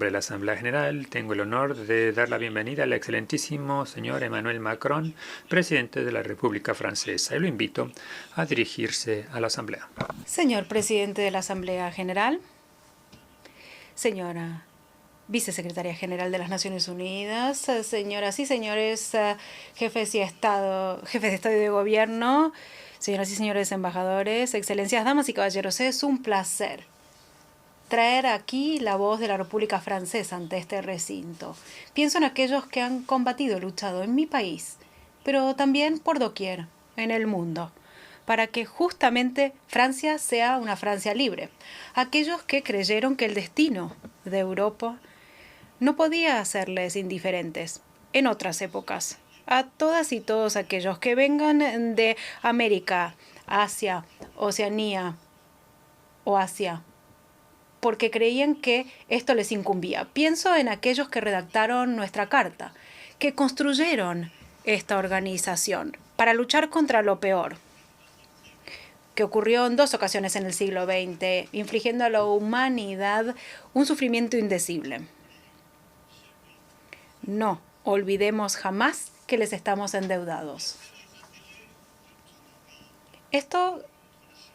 De la Asamblea General, tengo el honor de dar la bienvenida al excelentísimo señor Emmanuel Macron, presidente de la República Francesa, y lo invito a dirigirse a la Asamblea. Señor presidente de la Asamblea General, señora vicesecretaria general de las Naciones Unidas, señoras y señores jefes de Estado y de Gobierno, señoras y señores embajadores, excelencias, damas y caballeros, es un placer traer aquí la voz de la República Francesa ante este recinto. Pienso en aquellos que han combatido y luchado en mi país, pero también por doquier, en el mundo, para que justamente Francia sea una Francia libre. Aquellos que creyeron que el destino de Europa no podía hacerles indiferentes en otras épocas. A todas y todos aquellos que vengan de América, Asia, Oceanía o Asia, porque creían que esto les incumbía. Pienso en aquellos que redactaron nuestra carta, que construyeron esta organización para luchar contra lo peor, que ocurrió en 2 ocasiones en el siglo XX, infligiendo a la humanidad un sufrimiento indecible. No olvidemos jamás que les estamos endeudados. Esto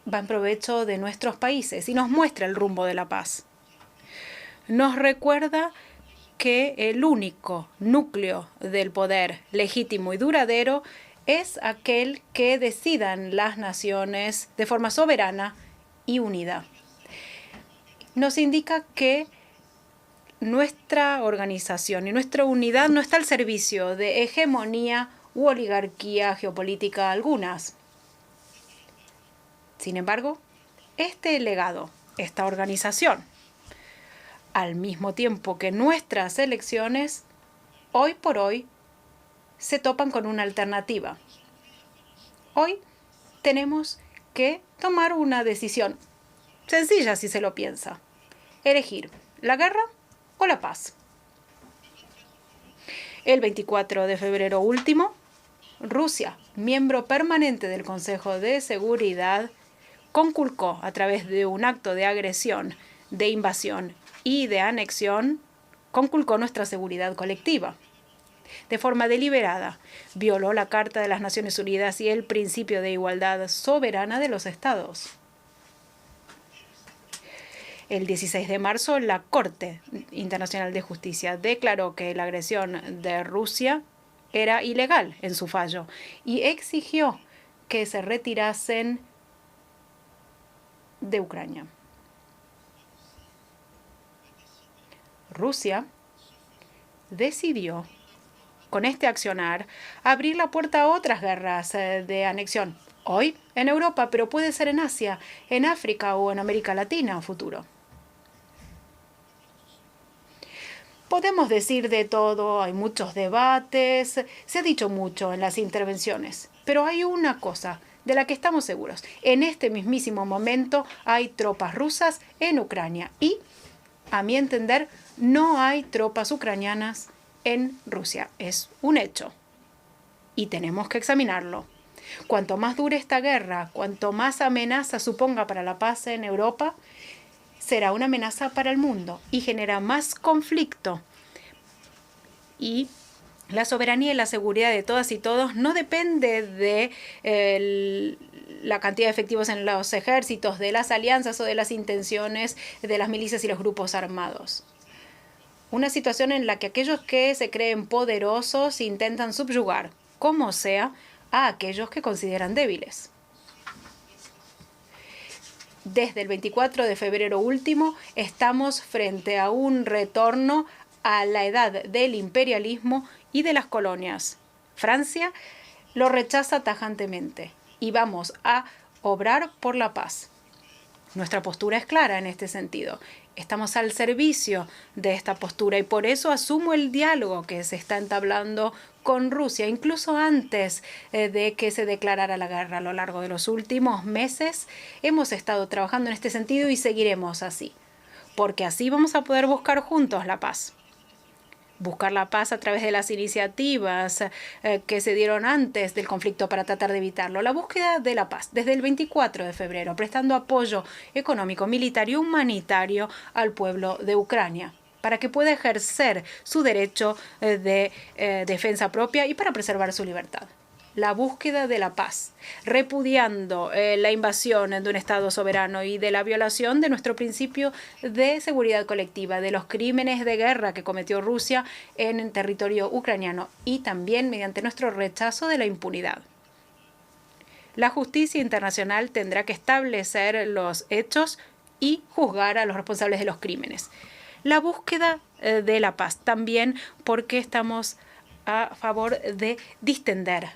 va en provecho de nuestros países y nos muestra el rumbo de la paz. Nos recuerda que el único núcleo del poder legítimo y duradero es aquel que decidan las naciones de forma soberana y unida. Nos indica que nuestra organización y nuestra unidad no está al servicio de hegemonía u oligarquía geopolítica algunas. Sin embargo, este legado, esta organización, al mismo tiempo que nuestras elecciones, hoy por hoy, se topan con una alternativa. Hoy tenemos que tomar una decisión sencilla si se lo piensa. Elegir la guerra o la paz. El 24 de febrero último, Rusia, miembro permanente del Consejo de Seguridad, conculcó a través de un acto de agresión, de invasión y de anexión, conculcó nuestra seguridad colectiva. De forma deliberada, violó la Carta de las Naciones Unidas y el principio de igualdad soberana de los Estados. El 16 de marzo, la Corte Internacional de Justicia declaró que la agresión de Rusia era ilegal en su fallo y exigió que se retirasen de Ucrania. Rusia decidió, con este accionar, abrir la puerta a otras guerras de anexión. Hoy en Europa, pero puede ser en Asia, en África o en América Latina a futuro. Podemos decir de todo, hay muchos debates, se ha dicho mucho en las intervenciones, pero hay una cosa de la que estamos seguros. En este mismísimo momento hay tropas rusas en Ucrania y, a mi entender, no hay tropas ucranianas en Rusia. Es un hecho y tenemos que examinarlo. Cuanto más dure esta guerra, cuanto más amenaza suponga para la paz en Europa, será una amenaza para el mundo y genera más conflicto. Y la soberanía y la seguridad de todas y todos no depende de la cantidad de efectivos en los ejércitos, de las alianzas o de las intenciones de las milicias y los grupos armados. Una situación en la que aquellos que se creen poderosos intentan subyugar, como sea, a aquellos que consideran débiles. Desde el 24 de febrero último, estamos frente a un retorno a la edad del imperialismo y de las colonias. Francia lo rechaza tajantemente y vamos a obrar por la paz. Nuestra postura es clara en este sentido. Estamos al servicio de esta postura y por eso asumo el diálogo que se está entablando con Rusia, incluso antes de que se declarara la guerra. A lo largo de los últimos meses hemos estado trabajando en este sentido y seguiremos así, porque así vamos a poder buscar juntos la paz. Buscar la paz a través de las iniciativas que se dieron antes del conflicto para tratar de evitarlo. La búsqueda de la paz desde el 24 de febrero, prestando apoyo económico, militar y humanitario al pueblo de Ucrania, para que pueda ejercer su derecho de defensa propia y para preservar su libertad. La búsqueda de la paz, repudiando la invasión de un Estado soberano y de la violación de nuestro principio de seguridad colectiva, de los crímenes de guerra que cometió Rusia en el territorio ucraniano y también mediante nuestro rechazo de la impunidad. La justicia internacional tendrá que establecer los hechos y juzgar a los responsables de los crímenes. La búsqueda de la paz también porque estamos a favor de distender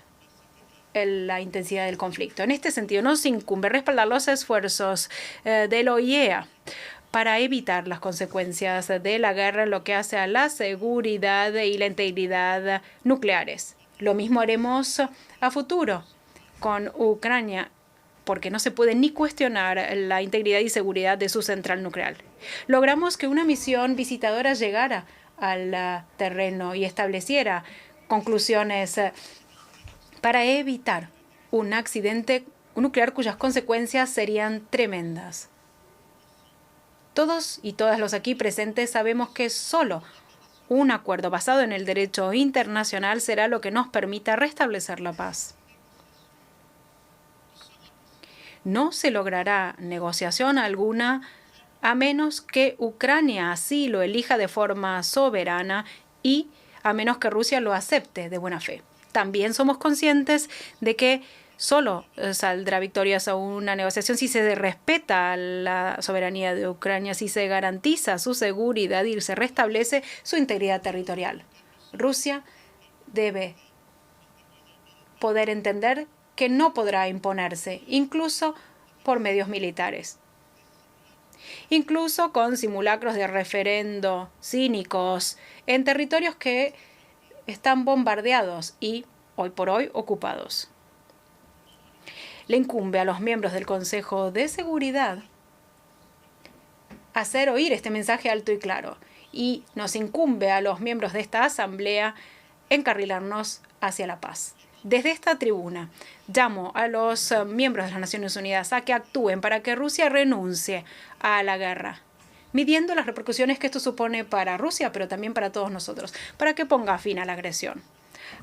la intensidad del conflicto. En este sentido, nos incumbe respaldar los esfuerzos de la OIEA para evitar las consecuencias de la guerra en lo que hace a la seguridad y la integridad nucleares. Lo mismo haremos a futuro con Ucrania, porque no se puede ni cuestionar la integridad y seguridad de su central nuclear. Logramos que una misión visitadora llegara al terreno y estableciera conclusiones para evitar un accidente nuclear cuyas consecuencias serían tremendas. Todos y todas los aquí presentes sabemos que solo un acuerdo basado en el derecho internacional será lo que nos permita restablecer la paz. No se logrará negociación alguna a menos que Ucrania así lo elija de forma soberana y a menos que Rusia lo acepte de buena fe. También somos conscientes de que solo saldrá victoriosa una negociación si se respeta la soberanía de Ucrania, si se garantiza su seguridad y se restablece su integridad territorial. Rusia debe poder entender que no podrá imponerse, incluso por medios militares. Incluso con simulacros de referendo cínicos en territorios que están bombardeados y, hoy por hoy, ocupados. Le incumbe a los miembros del Consejo de Seguridad hacer oír este mensaje alto y claro, y nos incumbe a los miembros de esta Asamblea encarrilarnos hacia la paz. Desde esta tribuna, llamo a los miembros de las Naciones Unidas a que actúen para que Rusia renuncie a la guerra, midiendo las repercusiones que esto supone para Rusia, pero también para todos nosotros, para que ponga fin a la agresión.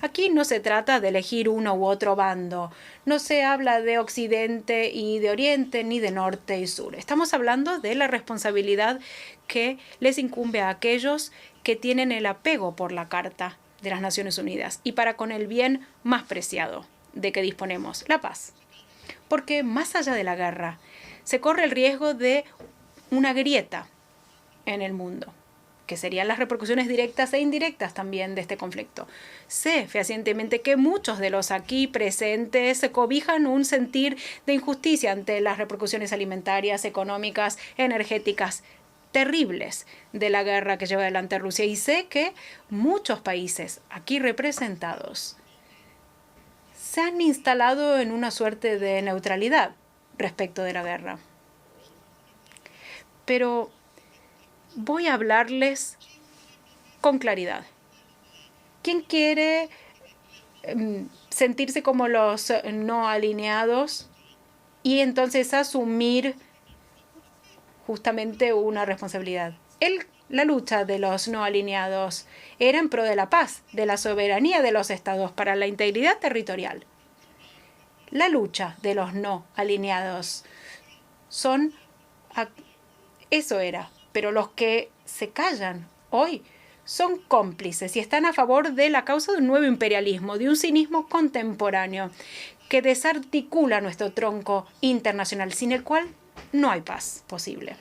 Aquí no se trata de elegir uno u otro bando. No se habla de Occidente y de Oriente, ni de Norte y Sur. Estamos hablando de la responsabilidad que les incumbe a aquellos que tienen el apego por la Carta de las Naciones Unidas y para con el bien más preciado de que disponemos, la paz. Porque más allá de la guerra, se corre el riesgo de una grieta en el mundo, que serían las repercusiones directas e indirectas también de este conflicto. Sé fehacientemente que muchos de los aquí presentes cobijan un sentir de injusticia ante las repercusiones alimentarias, económicas, energéticas terribles de la guerra que lleva adelante Rusia. Y sé que muchos países aquí representados se han instalado en una suerte de neutralidad respecto de la guerra. Pero voy a hablarles con claridad. ¿Quién quiere sentirse como los no alineados y entonces asumir justamente una responsabilidad? La lucha de los no alineados era en pro de la paz, de la soberanía de los estados para la integridad territorial. La lucha de los no alineados eso era. Pero los que se callan hoy son cómplices y están a favor de la causa de un nuevo imperialismo, de un cinismo contemporáneo que desarticula nuestro tronco internacional, sin el cual no hay paz posible.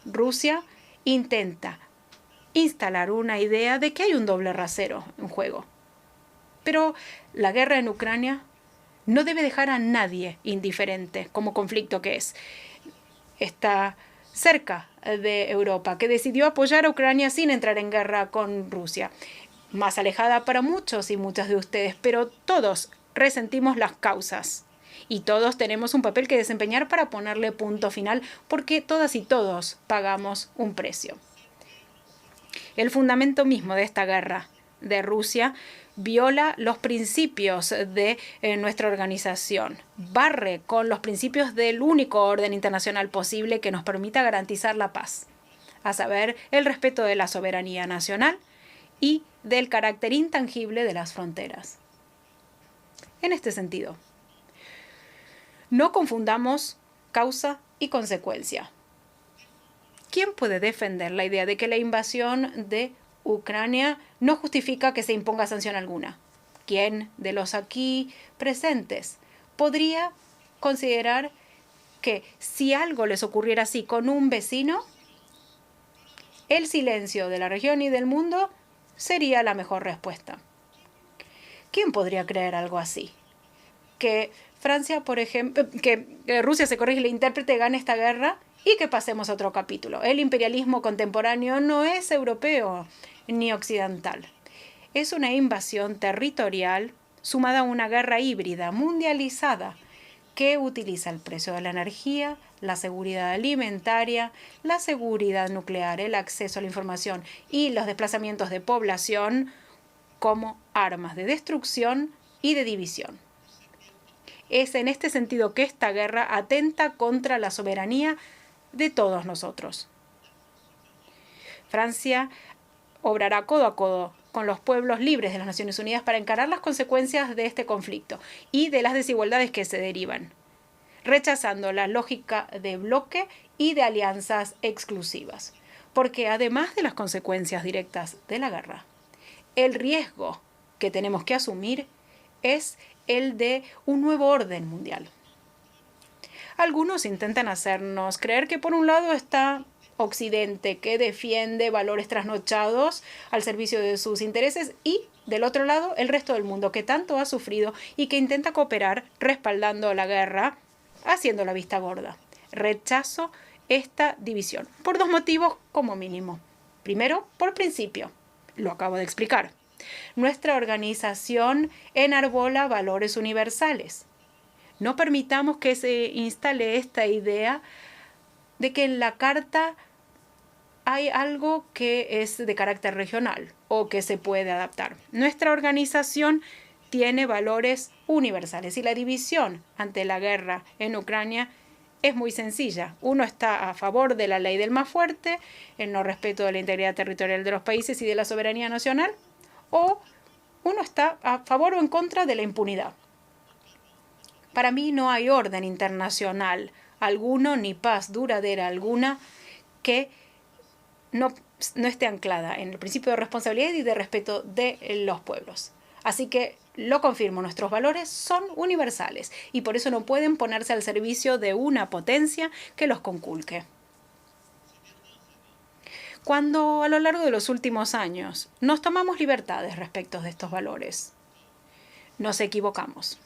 Rusia intenta instalar una idea de que hay un doble rasero en juego. Pero la guerra en Ucrania no debe dejar a nadie indiferente como conflicto que es. Está cerca de Europa, que decidió apoyar a Ucrania sin entrar en guerra con Rusia. Más alejada para muchos y muchas de ustedes, pero todos resentimos las causas. Y todos tenemos un papel que desempeñar para ponerle punto final, porque todas y todos pagamos un precio. El fundamento mismo de esta guerra de Rusia viola los principios de nuestra organización, barre con los principios del único orden internacional posible que nos permita garantizar la paz. a saber, el respeto de la soberanía nacional y del carácter intangible de las fronteras. En este sentido, no confundamos causa y consecuencia. ¿Quién puede defender la idea de que la invasión de Ucrania no justifica que se imponga sanción alguna? ¿Quién de los aquí presentes podría considerar que si algo les ocurriera así con un vecino, el silencio de la región y del mundo sería la mejor respuesta? ¿Quién podría creer algo así? Que Francia, por ejemplo, que Rusia se corrige, le intérprete, gane esta guerra y que pasemos a otro capítulo. El imperialismo contemporáneo no es europeo ni occidental. Es una invasión territorial sumada a una guerra híbrida mundializada que utiliza el precio de la energía, la seguridad alimentaria, la seguridad nuclear, el acceso a la información y los desplazamientos de población como armas de destrucción y de división. Es en este sentido que esta guerra atenta contra la soberanía de todos nosotros. Francia obrará codo a codo con los pueblos libres de las Naciones Unidas para encarar las consecuencias de este conflicto y de las desigualdades que se derivan, rechazando la lógica de bloque y de alianzas exclusivas. Porque además de las consecuencias directas de la guerra, el riesgo que tenemos que asumir es el de un nuevo orden mundial. Algunos intentan hacernos creer que por un lado está Occidente, que defiende valores trasnochados al servicio de sus intereses, y del otro lado el resto del mundo, que tanto ha sufrido y que intenta cooperar respaldando la guerra, haciendo la vista gorda. Rechazo esta división por dos motivos como mínimo. Primero, por principio. Lo acabo de explicar. Nuestra organización enarbola valores universales. No permitamos que se instale esta idea de que en la Carta hay algo que es de carácter regional o que se puede adaptar. Nuestra organización tiene valores universales y la división ante la guerra en Ucrania es muy sencilla. Uno está a favor de la ley del más fuerte, el no respeto de la integridad territorial de los países y de la soberanía nacional, o uno está a favor o en contra de la impunidad. Para mí no hay orden internacional alguno ni paz duradera alguna que no esté anclada en el principio de responsabilidad y de respeto de los pueblos. Así que lo confirmo, nuestros valores son universales y por eso no pueden ponerse al servicio de una potencia que los conculque. Cuando a lo largo de los últimos años nos tomamos libertades respecto de estos valores, nos equivocamos.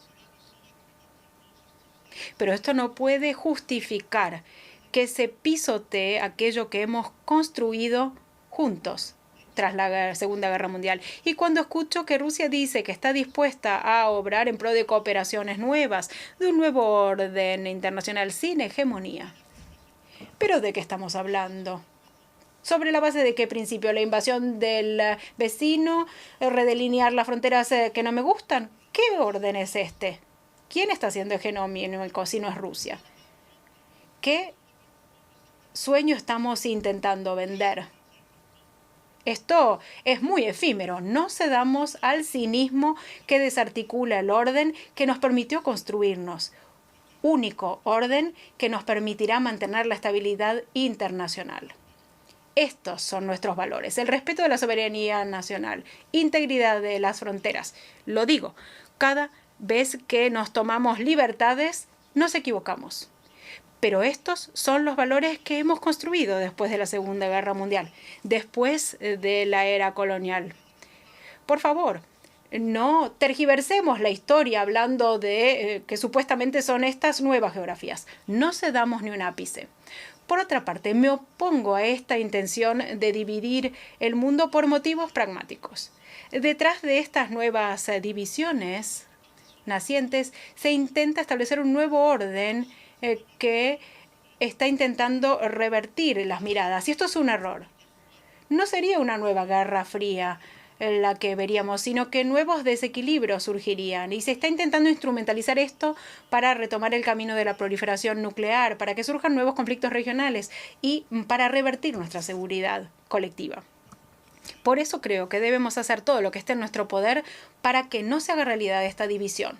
Pero esto no puede justificar que se pisotee aquello que hemos construido juntos tras la Segunda Guerra Mundial. Y cuando escucho que Rusia dice que está dispuesta a obrar en pro de cooperaciones nuevas, de un nuevo orden internacional sin hegemonía. ¿Pero de qué estamos hablando? ¿Sobre la base de qué principio? ¿La invasión del vecino? ¿Redelinear las fronteras que no me gustan? ¿Qué orden es este? ¿Quién está siendo hegemónico si no es Rusia? ¿Qué sueño estamos intentando vender? Esto es muy efímero. No cedamos al cinismo que desarticula el orden que nos permitió construirnos. Único orden que nos permitirá mantener la estabilidad internacional. Estos son nuestros valores. El respeto de la soberanía nacional, integridad de las fronteras. Lo digo, cada vez que nos tomamos libertades, nos equivocamos. Pero estos son los valores que hemos construido después de la Segunda Guerra Mundial, después de la era colonial. Por favor, no tergiversemos la historia hablando de que supuestamente son estas nuevas geografías. No cedamos ni un ápice. Por otra parte, me opongo a esta intención de dividir el mundo por motivos pragmáticos. Detrás de estas nuevas divisiones nacientes se intenta establecer un nuevo orden que está intentando revertir las miradas. Y esto es un error. No sería una nueva guerra fría la que veríamos, sino que nuevos desequilibrios surgirían. Y se está intentando instrumentalizar esto para retomar el camino de la proliferación nuclear, para que surjan nuevos conflictos regionales y para revertir nuestra seguridad colectiva. Por eso creo que debemos hacer todo lo que esté en nuestro poder para que no se haga realidad esta división.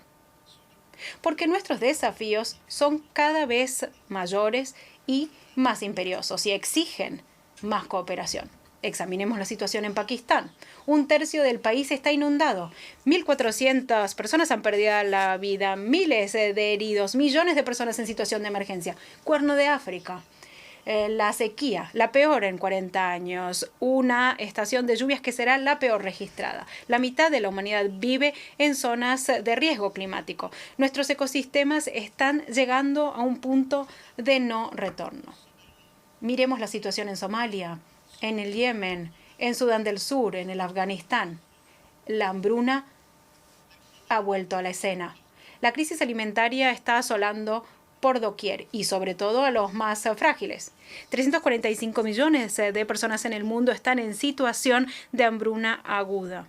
Porque nuestros desafíos son cada vez mayores y más imperiosos y exigen más cooperación. Examinemos la situación en Pakistán. 1/3 del país está inundado. 1.400 personas han perdido la vida, miles de heridos, millones de personas en situación de emergencia. Cuerno de África. La sequía, la peor en 40 años. Una estación de lluvias que será la peor registrada. La mitad de la humanidad vive en zonas de riesgo climático. Nuestros ecosistemas están llegando a un punto de no retorno. Miremos la situación en Somalia, en el Yemen, en Sudán del Sur, en el Afganistán. La hambruna ha vuelto a la escena. La crisis alimentaria está asolando por doquier y sobre todo a los más frágiles. 345 millones de personas en el mundo están en situación de hambruna aguda.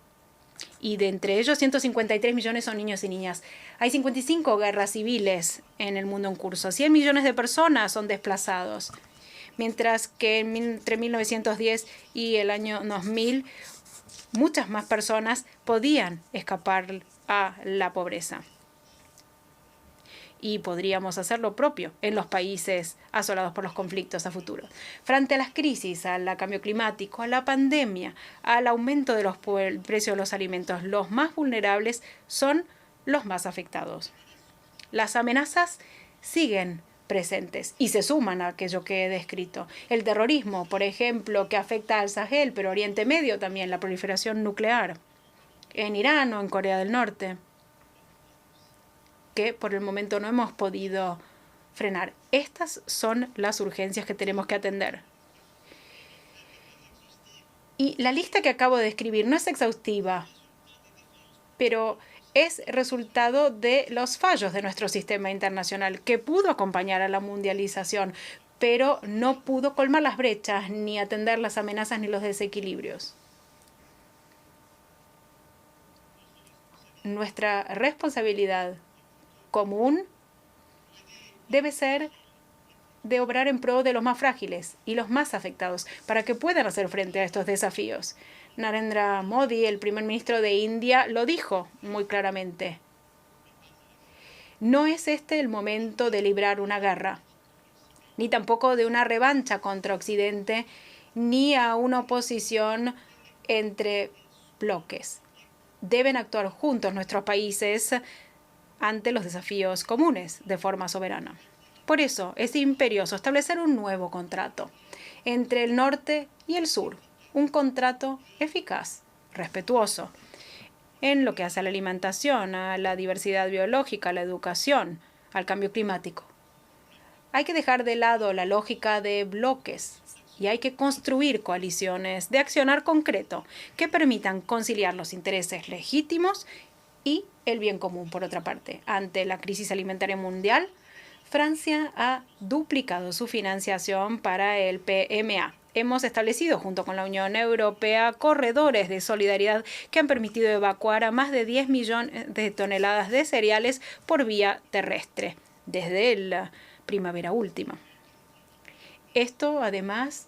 Y de entre ellos, 153 millones son niños y niñas. Hay 55 guerras civiles en el mundo en curso. 100 millones de personas son desplazados. Mientras que entre 1910 y el año 2000, muchas más personas podían escapar a la pobreza. Y podríamos hacer lo propio en los países asolados por los conflictos a futuro. Frente a las crisis, al cambio climático, a la pandemia, al aumento de los precios de los alimentos, los más vulnerables son los más afectados. Las amenazas siguen presentes y se suman a aquello que he descrito. El terrorismo, por ejemplo, que afecta al Sahel, pero Oriente Medio también, la proliferación nuclear en Irán o en Corea del Norte, que por el momento no hemos podido frenar. Estas son las urgencias que tenemos que atender. Y la lista que acabo de escribir no es exhaustiva, pero es resultado de los fallos de nuestro sistema internacional, que pudo acompañar a la mundialización, pero no pudo colmar las brechas, ni atender las amenazas ni los desequilibrios. Nuestra responsabilidad común debe ser de obrar en pro de los más frágiles y los más afectados para que puedan hacer frente a estos desafíos. Narendra Modi, el primer ministro de India, lo dijo muy claramente. No es este el momento de librar una guerra, ni tampoco de una revancha contra Occidente, ni a una oposición entre bloques. Deben actuar juntos nuestros países ante los desafíos comunes de forma soberana. Por eso es imperioso establecer un nuevo contrato entre el norte y el sur, un contrato eficaz, respetuoso, en lo que hace a la alimentación, a la diversidad biológica, a la educación, al cambio climático. Hay que dejar de lado la lógica de bloques y hay que construir coaliciones de accionar concreto que permitan conciliar los intereses legítimos y el bien común. Por otra parte, ante la crisis alimentaria mundial, Francia ha duplicado su financiación para el PMA. Hemos establecido, junto con la Unión Europea, corredores de solidaridad que han permitido evacuar a más de 10 millones de toneladas de cereales por vía terrestre desde la primavera última. Esto, además,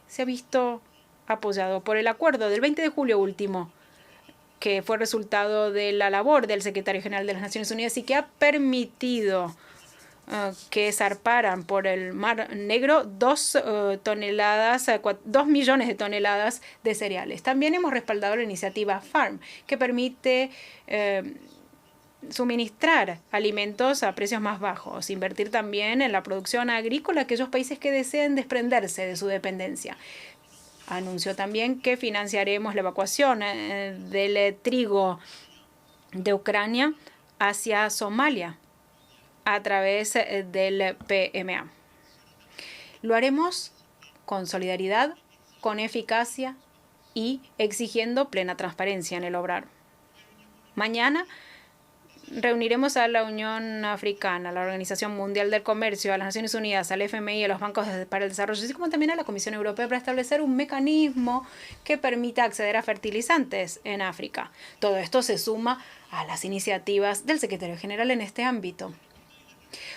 se ha visto apoyado por el acuerdo del 20 de julio último, que fue resultado de la labor del secretario general de las Naciones Unidas y que ha permitido que zarparan por el Mar Negro 2 millones de toneladas de cereales. También hemos respaldado la iniciativa FARM, que permite suministrar alimentos a precios más bajos, invertir también en la producción agrícola a aquellos países que deseen desprenderse de su dependencia. Anunció también que financiaremos la evacuación del trigo de Ucrania hacia Somalia a través del PMA. Lo haremos con solidaridad, con eficacia y exigiendo plena transparencia en el obrar. Mañana reuniremos a la Unión Africana, a la Organización Mundial del Comercio, a las Naciones Unidas, al FMI, a los bancos para el desarrollo, así como también a la Comisión Europea para establecer un mecanismo que permita acceder a fertilizantes en África. Todo esto se suma a las iniciativas del secretario general en este ámbito.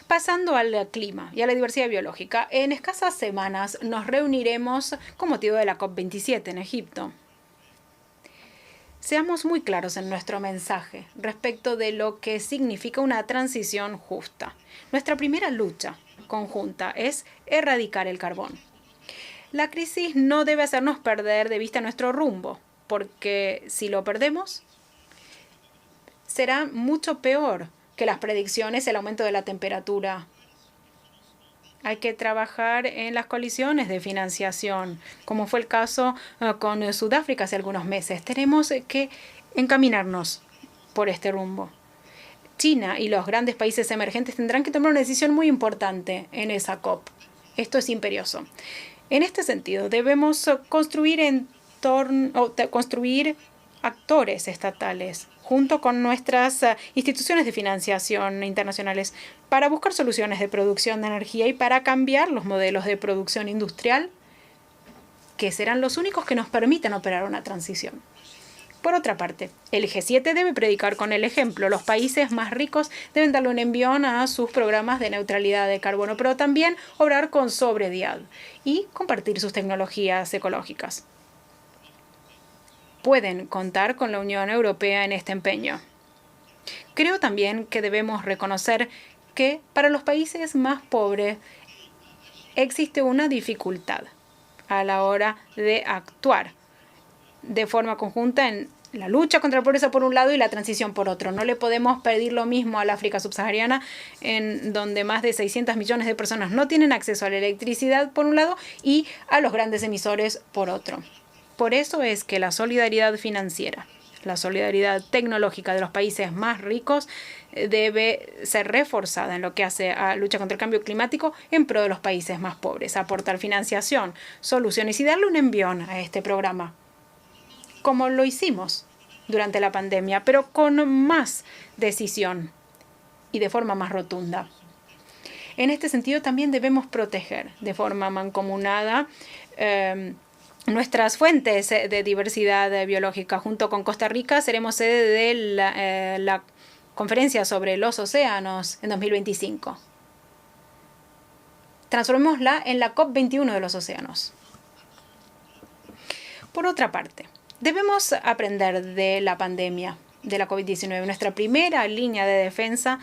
Pasando al clima y a la diversidad biológica, en escasas semanas nos reuniremos con motivo de la COP27 en Egipto. Seamos muy claros en nuestro mensaje respecto de lo que significa una transición justa. Nuestra primera lucha conjunta es erradicar el carbón. La crisis no debe hacernos perder de vista nuestro rumbo, porque si lo perdemos, será mucho peor que las predicciones, el aumento de la temperatura. Hay que trabajar en las colisiones de financiación, como fue el caso con Sudáfrica hace algunos meses. Tenemos que encaminarnos por este rumbo. China y los grandes países emergentes tendrán que tomar una decisión muy importante en esa COP. Esto es imperioso. En este sentido, debemos construir actores estatales junto con nuestras instituciones de financiación internacionales para buscar soluciones de producción de energía y para cambiar los modelos de producción industrial que serán los únicos que nos permitan operar una transición. Por otra parte, el G7 debe predicar con el ejemplo. Los países más ricos deben darle un envión a sus programas de neutralidad de carbono, pero también obrar con sobriedad y compartir sus tecnologías ecológicas. Pueden contar con la Unión Europea en este empeño. Creo también que debemos reconocer que para los países más pobres existe una dificultad a la hora de actuar de forma conjunta en la lucha contra la pobreza por un lado y la transición por otro. No le podemos pedir lo mismo al África subsahariana, en donde más de 600 millones de personas no tienen acceso a la electricidad por un lado y a los grandes emisores por otro. Por eso es que la solidaridad financiera, la solidaridad tecnológica de los países más ricos debe ser reforzada en lo que hace a lucha contra el cambio climático en pro de los países más pobres, aportar financiación, soluciones y darle un envión a este programa, como lo hicimos durante la pandemia, pero con más decisión y de forma más rotunda. En este sentido, también debemos proteger de forma mancomunada nuestras fuentes de diversidad biológica. Junto con Costa Rica seremos sede de la conferencia sobre los océanos en 2025. Transformémosla en la COP21 de los océanos. Por otra parte, debemos aprender de la pandemia de la COVID-19. Nuestra primera línea de defensa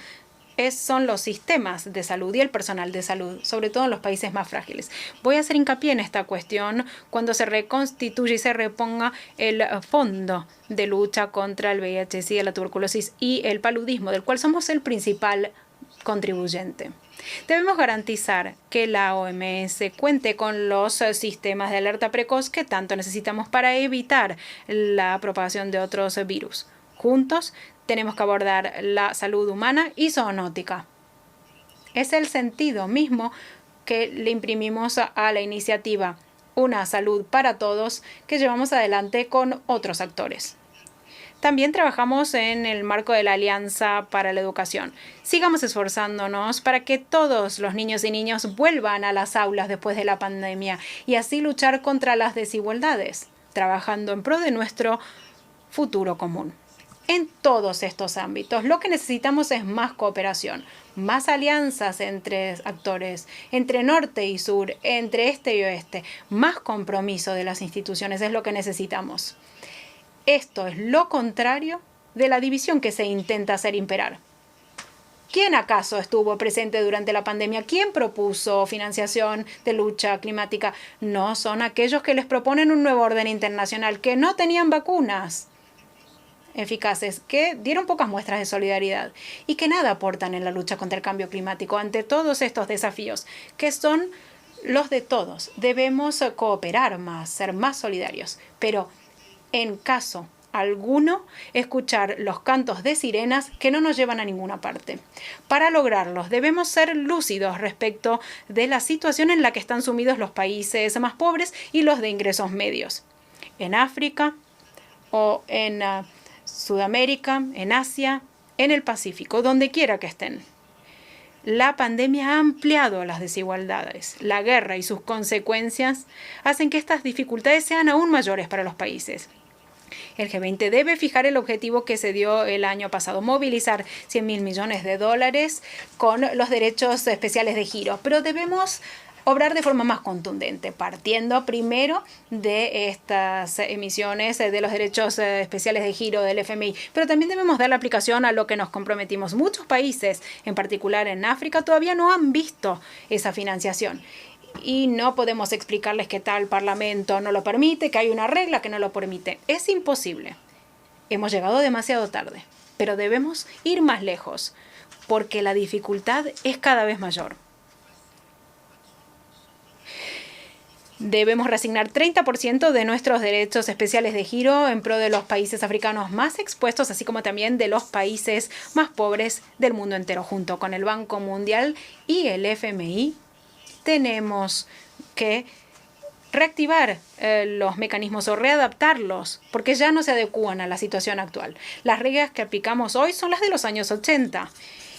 son los sistemas de salud y el personal de salud, sobre todo en los países más frágiles. Voy a hacer hincapié en esta cuestión cuando se reconstituya y se reponga el Fondo de Lucha contra el VIH, SIDA, la tuberculosis y el paludismo, del cual somos el principal contribuyente. Debemos garantizar que la OMS cuente con los sistemas de alerta precoz que tanto necesitamos para evitar la propagación de otros virus. Juntos tenemos que abordar la salud humana y zoonótica. Es el sentido mismo que le imprimimos a la iniciativa Una Salud para Todos que llevamos adelante con otros actores. También trabajamos en el marco de la Alianza para la Educación. Sigamos esforzándonos para que todos los niños y niñas vuelvan a las aulas después de la pandemia y así luchar contra las desigualdades, trabajando en pro de nuestro futuro común. En todos estos ámbitos, lo que necesitamos es más cooperación, más alianzas entre actores, entre norte y sur, entre este y oeste, más compromiso de las instituciones es lo que necesitamos. Esto es lo contrario de la división que se intenta hacer imperar. ¿Quién acaso estuvo presente durante la pandemia? ¿Quién propuso financiación de lucha climática? No son aquellos que les proponen un nuevo orden internacional, que no tenían vacunas eficaces, que dieron pocas muestras de solidaridad y que nada aportan en la lucha contra el cambio climático. Ante todos estos desafíos, que son los de todos, debemos cooperar más, ser más solidarios, pero en caso alguno, escuchar los cantos de sirenas que no nos llevan a ninguna parte. Para lograrlos, debemos ser lúcidos respecto de la situación en la que están sumidos los países más pobres y los de ingresos medios. En África o en Sudamérica, en Asia, en el Pacífico, donde quiera que estén. La pandemia ha ampliado las desigualdades. La guerra y sus consecuencias hacen que estas dificultades sean aún mayores para los países. El G20 debe fijar el objetivo que se dio el año pasado, movilizar $100.000 millones con los derechos especiales de giro. Pero debemos obrar de forma más contundente, partiendo primero de estas emisiones de los derechos especiales de giro del FMI. Pero también debemos dar la aplicación a lo que nos comprometimos. Muchos países, en particular en África, todavía no han visto esa financiación. Y no podemos explicarles que tal parlamento no lo permite, que hay una regla que no lo permite. Es imposible. Hemos llegado demasiado tarde, pero debemos ir más lejos, porque la dificultad es cada vez mayor. Debemos reasignar 30% de nuestros derechos especiales de giro en pro de los países africanos más expuestos, así como también de los países más pobres del mundo entero. Junto con el Banco Mundial y el FMI, tenemos que reactivar los mecanismos o readaptarlos, porque ya no se adecúan a la situación actual. Las reglas que aplicamos hoy son las de los años 80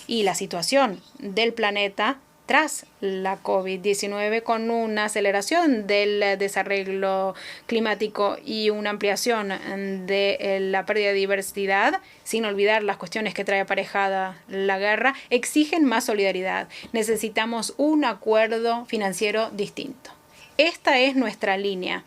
y la situación del planeta tras la COVID-19, con una aceleración del desarreglo climático y una ampliación de la pérdida de diversidad, sin olvidar las cuestiones que trae aparejada la guerra, exigen más solidaridad. Necesitamos un acuerdo financiero distinto. Esta es nuestra línea,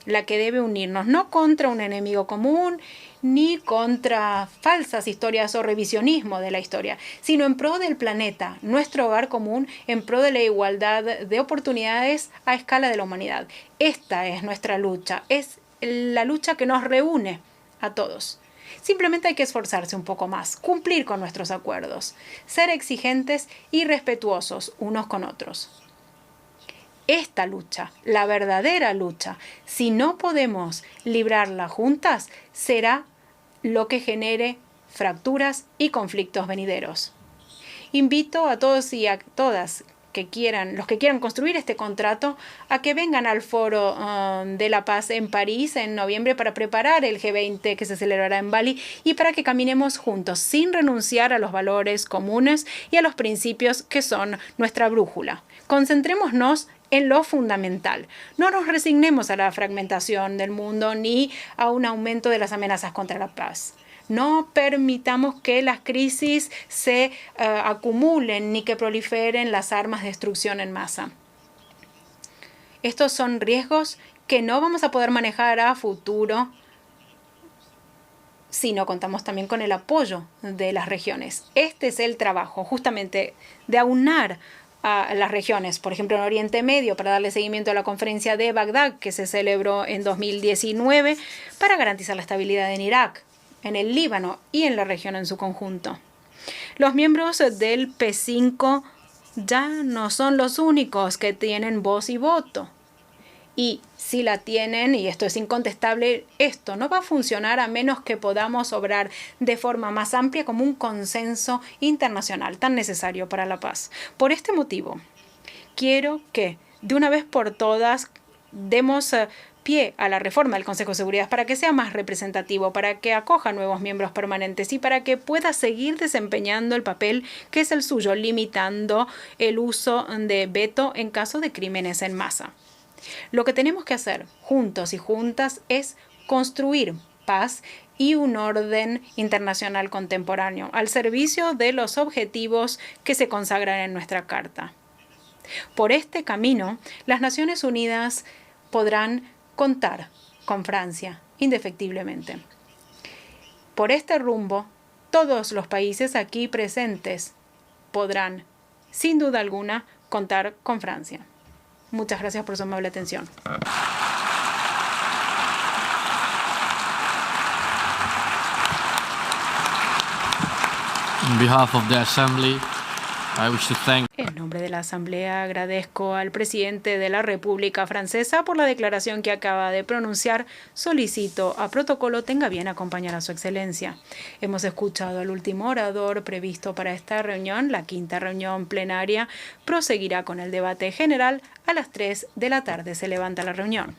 la que debe unirnos, no contra un enemigo común, ni contra falsas historias o revisionismo de la historia, sino en pro del planeta, nuestro hogar común, en pro de la igualdad de oportunidades a escala de la humanidad. Esta es nuestra lucha, es la lucha que nos reúne a todos. Simplemente hay que esforzarse un poco más, cumplir con nuestros acuerdos, ser exigentes y respetuosos unos con otros. Esta lucha, la verdadera lucha, si no podemos librarla juntas, será lo que genere fracturas y conflictos venideros. Invito a todos y a todas los que quieran construir este contrato, a que vengan al Foro de la Paz en París en noviembre para preparar el G20 que se celebrará en Bali y para que caminemos juntos sin renunciar a los valores comunes y a los principios que son nuestra brújula. Concentrémonos en lo fundamental. No nos resignemos a la fragmentación del mundo ni a un aumento de las amenazas contra la paz. No permitamos que las crisis se acumulen ni que proliferen las armas de destrucción en masa. Estos son riesgos que no vamos a poder manejar a futuro si no contamos también con el apoyo de las regiones. Este es el trabajo, justamente, de aunar a las regiones, por ejemplo, en Oriente Medio, para darle seguimiento a la conferencia de Bagdad que se celebró en 2019, para garantizar la estabilidad en Irak, en el Líbano y en la región en su conjunto. Los miembros del P5 ya no son los únicos que tienen voz y voto. Y si la tienen, y esto es incontestable, esto no va a funcionar a menos que podamos obrar de forma más amplia como un consenso internacional tan necesario para la paz. Por este motivo, quiero que de una vez por todas demos pie a la reforma del Consejo de Seguridad para que sea más representativo, para que acoja nuevos miembros permanentes y para que pueda seguir desempeñando el papel que es el suyo, limitando el uso de veto en caso de crímenes en masa. Lo que tenemos que hacer juntos y juntas es construir paz y un orden internacional contemporáneo al servicio de los objetivos que se consagran en nuestra Carta. Por este camino, las Naciones Unidas podrán contar con Francia indefectiblemente. Por este rumbo, todos los países aquí presentes podrán, sin duda alguna, contar con Francia. Muchas gracias por su amable atención. On behalf of the Assembly, I wish to thank En nombre de la Asamblea, agradezco al presidente de la República Francesa por la declaración que acaba de pronunciar. Solicito a protocolo tenga bien acompañar a su excelencia. Hemos escuchado al último orador previsto para esta reunión. La quinta reunión plenaria proseguirá con el debate general. A las 3 de la tarde se levanta la reunión.